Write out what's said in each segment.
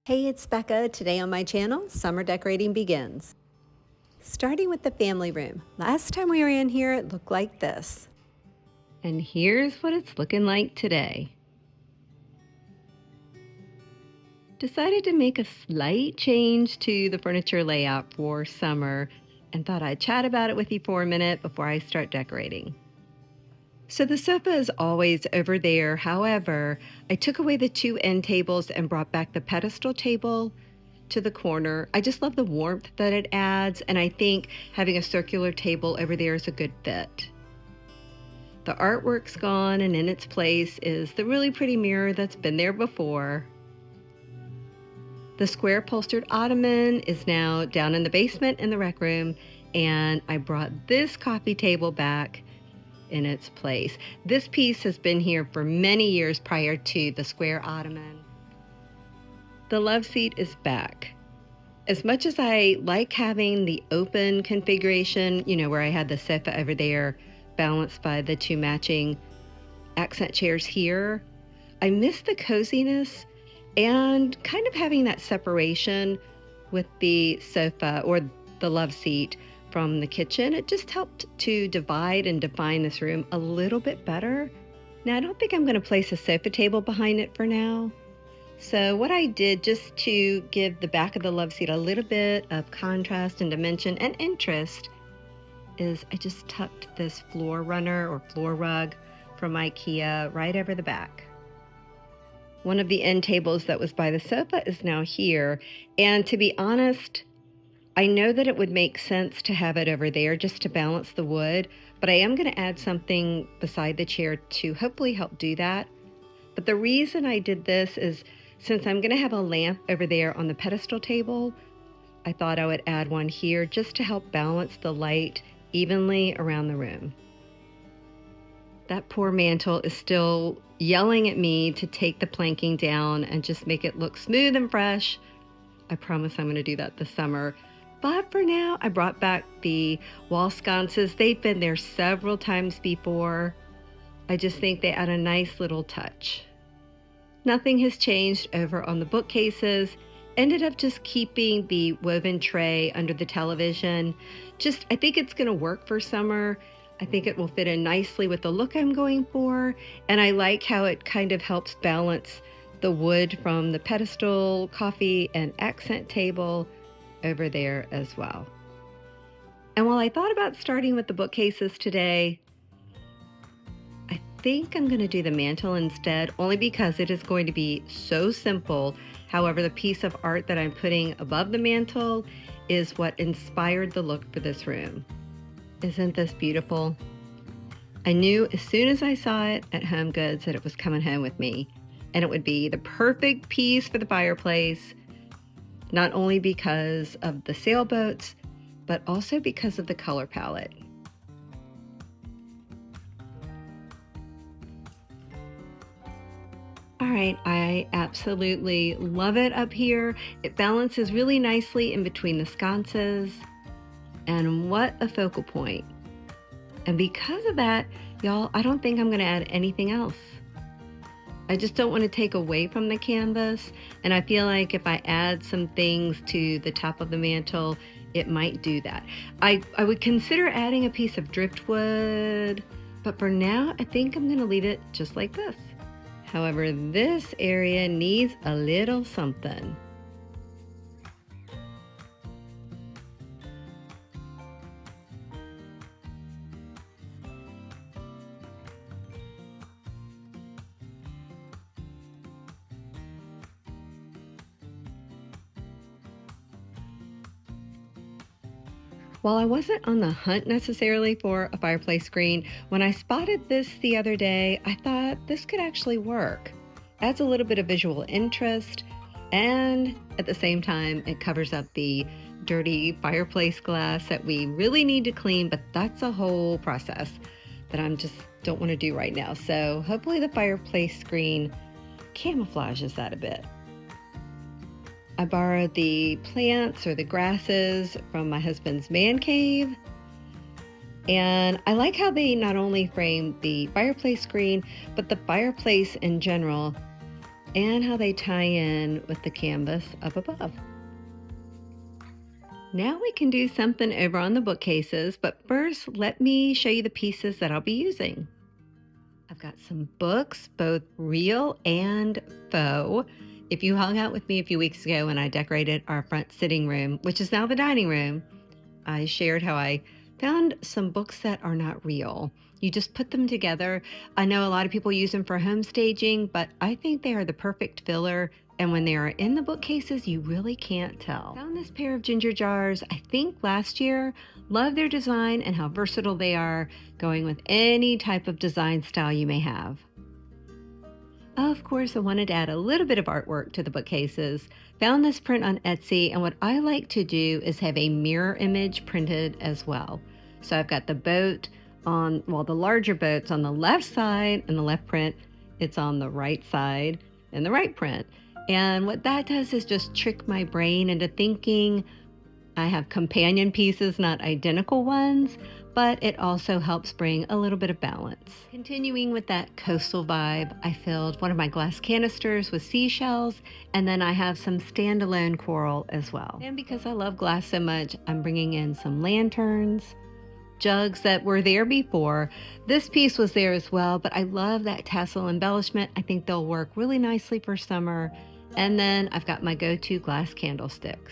Hey, it's Becca. Today on my channel, summer decorating begins. Starting with the family room. Last time we were in here, it looked like this. And here's what it's looking like today. Decided to make a slight change to the furniture layout for summer and thought I'd chat about it with you for a minute before I start decorating. So the sofa is always over there. However, I took away the two end tables and brought back the pedestal table to the corner. I just love the warmth that it adds, and I think having a circular table over there is a good fit. The artwork's gone, and in its place is the really pretty mirror that's been there before. The square upholstered ottoman is now down in the basement in the rec room, and I brought this coffee table back in its place. This piece has been here for many years prior to the square ottoman. The love seat is back. As much as I like having the open configuration, where I had the sofa over there balanced by the two matching accent chairs here, I miss the coziness and kind of having that separation with the sofa or the love seat from the kitchen. It just helped to divide and define this room a little bit better. Now, I don't think I'm going to place a sofa table behind it for now. So what I did, just to give the back of the love seat a little bit of contrast and dimension and interest, is I just tucked this floor runner or floor rug from IKEA right over the back. One of the end tables that was by the sofa is now here, and to be honest, I know that it would make sense to have it over there just to balance the wood, but I am going to add something beside the chair to hopefully help do that. But the reason I did this is since I'm going to have a lamp over there on the pedestal table, I thought I would add one here just to help balance the light evenly around the room. That poor mantle is still yelling at me to take the planking down and just make it look smooth and fresh. I promise I'm going to do that this summer. But for now, I brought back the wall sconces. They've been there several times before. I just think they add a nice little touch. Nothing has changed over on the bookcases. Ended up just keeping the woven tray under the television. I think it's going to work for summer. I think it will fit in nicely with the look I'm going for. And I like how it kind of helps balance the wood from the pedestal, coffee, and accent table over there as well. And while I thought about starting with the bookcases today, I think I'm going to do the mantle instead, only because it is going to be so simple. However, the piece of art that I'm putting above the mantle is what inspired the look for this room. Isn't this beautiful? I knew as soon as I saw it at Home Goods that it was coming home with me, and it would be the perfect piece for the fireplace, not only because of the sailboats, but also because of the color palette. All right, I absolutely love it up here. It balances really nicely in between the sconces, and what a focal point. And because of that, y'all, I don't think I'm going to add anything else. I just don't want to take away from the canvas, and I feel like if I add some things to the top of the mantle, it might do that. I would consider adding a piece of driftwood, but for now, I think I'm going to leave it just like this. However, this area needs a little something. While I wasn't on the hunt necessarily for a fireplace screen, when I spotted this the other day, I thought this could actually work. Adds a little bit of visual interest, and at the same time, it covers up the dirty fireplace glass that we really need to clean, but that's a whole process that I just don't want to do right now. So hopefully the fireplace screen camouflages that a bit. I borrowed the plants or the grasses from my husband's man cave. And I like how they not only frame the fireplace screen, but the fireplace in general and how they tie in with the canvas up above. Now we can do something over on the bookcases, but first let me show you the pieces that I'll be using. I've got some books, both real and faux. If you hung out with me a few weeks ago when I decorated our front sitting room, which is now the dining room, I shared how I found some books that are not real. You just put them together. I know a lot of people use them for home staging, but I think they are the perfect filler. And when they are in the bookcases, you really can't tell. Found this pair of ginger jars, I think last year. Love their design and how versatile they are, going with any type of design style you may have. Of course, I wanted to add a little bit of artwork to the bookcases. Found this print on Etsy, and what I like to do is have a mirror image printed as well. So I've got the boat on, well, the larger boat's on the left side and the left print. It's on the right side and the right print. And what that does is just trick my brain into thinking I have companion pieces, not identical ones, but it also helps bring a little bit of balance. Continuing with that coastal vibe, I filled one of my glass canisters with seashells, and then I have some standalone coral as well. And because I love glass so much, I'm bringing in some lanterns, jugs that were there before. This piece was there as well, but I love that tassel embellishment. I think they'll work really nicely for summer. And then I've got my go-to glass candlesticks.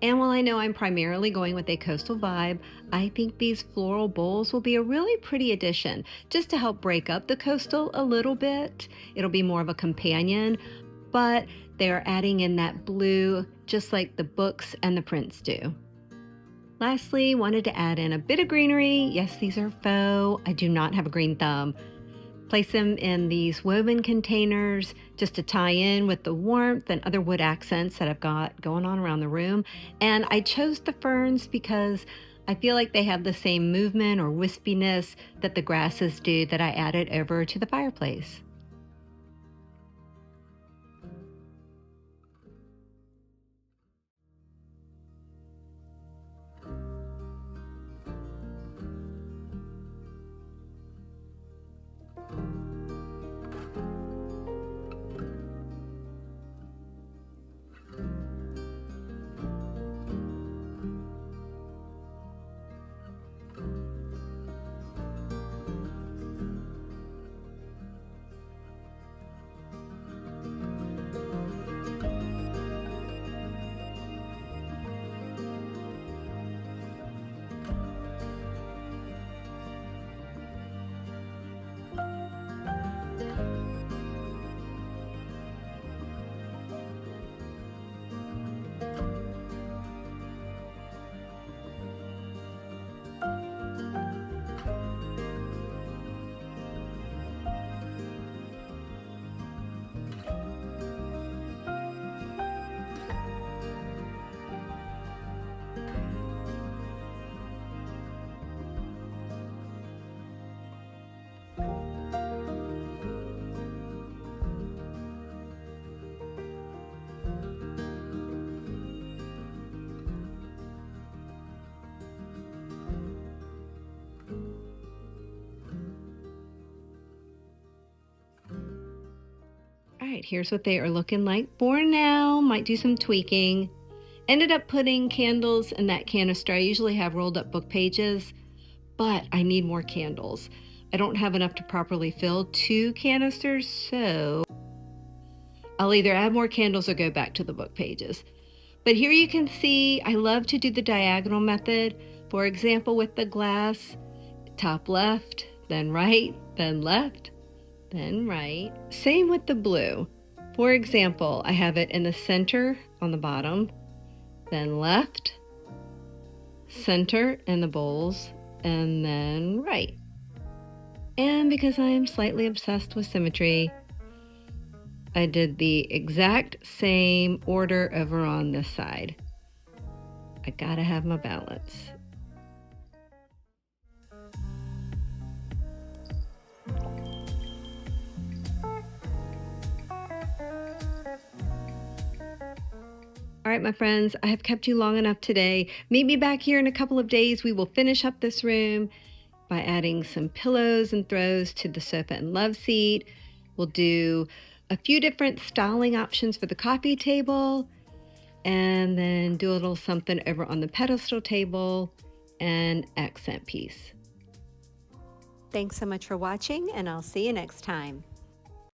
And while I know I'm primarily going with a coastal vibe, I think these floral bowls will be a really pretty addition just to help break up the coastal a little bit. It'll be more of a companion, but they're adding in that blue just like the books and the prints do. Lastly, wanted to add in a bit of greenery. Yes, these are faux. I do not have a green thumb. Place them in these woven containers just to tie in with the warmth and other wood accents that I've got going on around the room. And I chose the ferns because I feel like they have the same movement or wispiness that the grasses do that I added over to the fireplace. All right, here's what they are looking like for now. Might do some tweaking. Ended up putting candles in that canister. I usually have rolled up book pages, but I need more candles. I don't have enough to properly fill 2 canisters, so I'll either add more candles or go back to the book pages. But here you can see I love to do the diagonal method. For example, with the glass, top left, then right, then left, then right. Same with the blue. For example, I have it in the center on the bottom, then left, center in the bowls, and then right. And because I am slightly obsessed with symmetry, I did the exact same order over on this side. I gotta have my balance. All right, my friends, I have kept you long enough today. Meet me back here in a couple of days. We will finish up this room by adding some pillows and throws to the sofa and love seat. We'll do a few different styling options for the coffee table, and then do a little something over on the pedestal table and accent piece. Thanks so much for watching, and I'll see you next time.